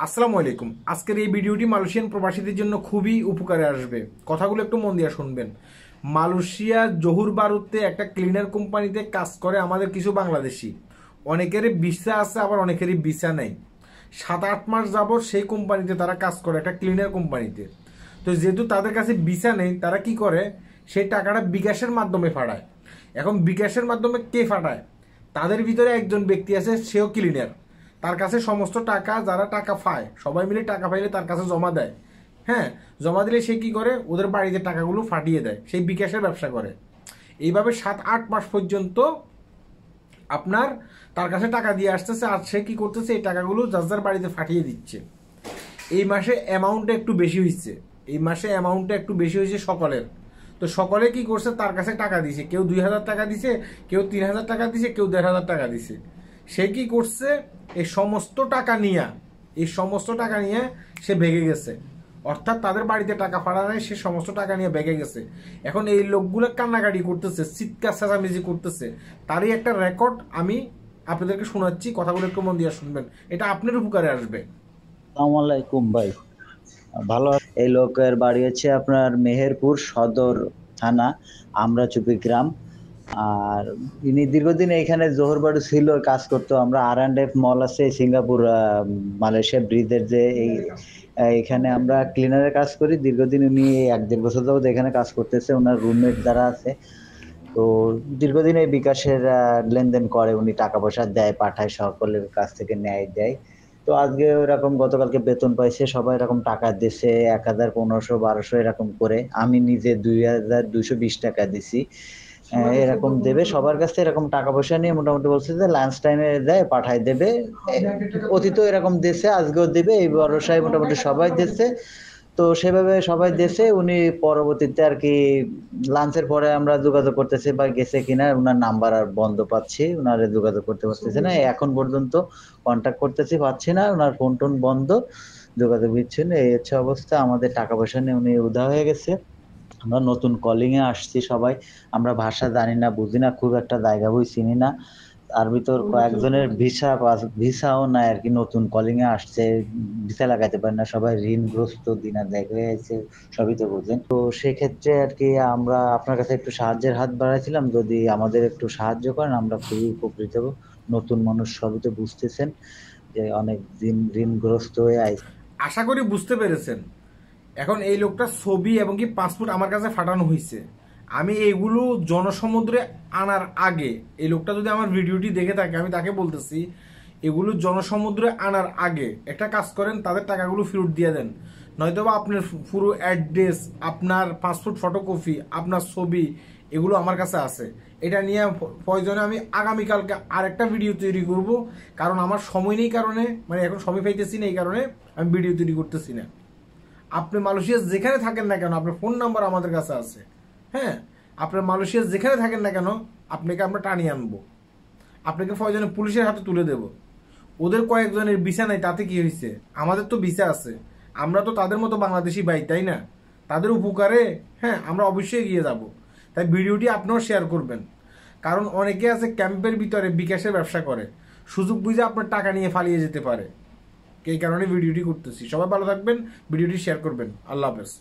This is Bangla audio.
আসসালামু আলাইকুম। আজকের এই ভিডিওটি মালয়েশিয়ান প্রবাসীদের জন্য খুবই উপকারে আসবে। কথাগুলো একটু মন দিয়ে শুনবেন। মালয়েশিয়া জহুর বারুতে একটা ক্লিনার কোম্পানিতে কাজ করে আমাদের কিছু বাংলাদেশি। অনেকেরই ভিসা আছে, আবার অনেকেরই ভিসা নেই। 7-8 মাস যাবত সেই কোম্পানিতে তারা কাজ করে, একটা ক্লিনার কোম্পানিতে। তো যেহেতু তাদের কাছে ভিসা নেই, তারা কি করে, সেই টাকাটা বিকাশের মাধ্যমে ফাটায়। এখন বিকাশের মাধ্যমে কে ফাটায়? তাদের ভিতরে একজন ব্যক্তি আছে, সেও ক্লিনার। তার কাছে সমস্ত টাকা, যারা টাকা পায় সবাই মিলে টাকা পাইলে তার কাছে জমা দেয়। হ্যাঁ, জমা দিলে সে কি করে, ওদের বাড়িতে টাকাগুলো ফাটিয়ে দেয়, সেই বিকাশের ব্যবসা করে। এইভাবে 7-8 মাস পর্যন্ত আপনার তার কাছে টাকা দিয়ে আসতেছে, আর সে কি করতেছে, এই টাকাগুলো যার যার বাড়িতে ফাটিয়ে দিচ্ছে। এই মাসে অ্যামাউন্টটা একটু বেশি হয়েছে, সকলের। তো সকলে কি করছে, তার কাছে টাকা দিছে। কেউ 2000 টাকা দিছে, কেউ 3000 টাকা দিছে, কেউ 1500 টাকা দিছে। সে কি করছে, এই সমস্ত টাকা নিয়ে সে ভেগে গেছে। অর্থাৎ তাদের বাড়িতে টাকা ফাড়া নাই, সে সমস্ত টাকা নিয়ে ভেগে গেছে। এখন এই লোকগুলো কান্নাকাটি করতেছে, চিৎকার চেঁচামেচি করতেছে। তারই একটা রেকর্ড আমি আপনাদেরকে শোনাচ্ছি, কথাগুলো একটু মন দিয়ে শুনবেন, এটা আপনার উপকারে আসবে। আসসালামু আলাইকুম ভাই, ভালো। এই লোকের বাড়ি হচ্ছে আপনার মেহেরপুর সদর থানা আমরাচুপি গ্রাম। আর ইনি দীর্ঘদিন এখানে জোহরবাড়ি ছিল, কাজ করতো। আমরা R&F মল আছে সিঙ্গাপুর মালয়েশিয়া ব্রিজের যে এখানে আমরা ক্লিনারের কাজ করি। দীর্ঘদিন উনি 1-1.5 বছর যাবত এখানে কাজ করতেছে, ওনার রুমমেট যারা আছে। তো দীর্ঘদিন এই বিকাশের লেনদেন করে, উনি টাকা পয়সা দেয়, পাঠায়, সকলের কাছ থেকে নেয় দেয়। তো আজকে ওরকম গতকালকে বেতন পাইছে, সবাই এরকম টাকা দিছে 1000, 1500, 1200 এরকম করে। আমি নিজে 2220 টাকা দিছি। এরকম দেবে সবার কাছে, এরকম টাকা পয়সা নিয়ে মোটামুটি বলছে যে লাঞ্চ টাইমে দেয়, পাঠায় দেবে। অতীতও এরকম দিছে, আজকেও দিবে, এই ভরসায় মোটামুটি সবাই দিচ্ছে। তো সেভাবে সবাই দেশে, উনি পরবর্তীতে আর কি লাঞ্চের পরে আমরা যোগাযোগ করতেছি বা গেছে কিনা, উনার নাম্বার আর বন্ধ পাচ্ছি, উনারে যোগাযোগ করতে পারতেছি না এখন পর্যন্ত, কন্ট্যাক্ট করতেছি পাচ্ছি না, উনার ফোন টোন বন্ধ, যোগাযোগ দিচ্ছেন। এই হচ্ছে অবস্থা। আমাদের টাকা পয়সা নিয়ে উনি উধাও হয়ে গেছে। আমরা নতুন কলিং এ আসছি সবাই, আমরা ভাষা জানি না, বুঝি না, খুব একটা জায়গা বই চিনি না। তার ভিতর কয়েকজনের ভিসাও নাই আর কি, নতুন কলিং এ আসছে, ভিসা লাগাইতে পারে না, সবাই ঋণগ্রস্ত, দিনা দেখ হয়ে আছে, সবই তো বুঝেন। তো সেক্ষেত্রে আর কি আমরা আপনার কাছে একটু সাহায্যের হাত বাড়াইছিলাম, যদি আমাদের একটু সাহায্য করেন আমরা খুবই উপকৃত হব। নতুন মানুষ, সবই তো বুঝতেছেন যে অনেক দিন ঋণগ্রস্ত হয়ে আইছে। আশা করি বুঝতে পেরেছেন। এখন এই লোকটার ছবি এবং কি পাসপোর্ট আমার কাছে ফাটানো হয়েছে। আমি এইগুলো জনসমুদ্রে আনার আগে, এই লোকটা যদি আমার ভিডিওটি দেখে থাকে, আমি তাকে বলতেছি, এগুলো জনসমুদ্রে আনার আগে একটা কাজ করেন, তাদের টাকাগুলো ফেরত দিয়ে দেন। নয়তোবা আপনার পুরো অ্যাড্রেস, আপনার পাসপোর্ট ফটোকপি, আপনার ছবি, এগুলো আমার কাছে আছে। এটা নিয়ে প্রয়োজনে আমি আগামীকালকে আরেকটা ভিডিও তৈরি করব। কারণ আমার সময় নেই, কারণে মানে এখন সময় পাইতেছি না, এই কারণে আমি ভিডিও তৈরি করতেছি না। আপনি মালয়েশিয়া যেখানে থাকেন না কেন, আপনার ফোন নাম্বার আমাদের কাছে আছে। হ্যাঁ, আপনার মালয়েশিয়া যেখানে থাকেন না কেন, আপনাকে আমরা টানিয়ে আনবো, আপনাকে প্রয়োজনে পুলিশের হাতে তুলে দেব। ওদের কয়েকজনের ভিসা নাই, তাতে কি হয়েছে? আমাদের তো ভিসা আছে, আমরা তো তাদের মতো বাংলাদেশি ভাই, তাই না? তাদের উপকারে হ্যাঁ আমরা অবশ্যই এগিয়ে যাব। তাই ভিডিওটি আপনিও শেয়ার করবেন। কারণ অনেকে আছে ক্যাম্পের ভিতরে বিকাশের ব্যবসা করে, সুযোগ বুঝে আপনার টাকা নিয়ে পালিয়ে যেতে পারে। এই কারণে ভিডিওটি করতেছি। সবাই ভালো থাকবেন, ভিডিওটি শেয়ার করবেন। আল্লাহ হাফেজ।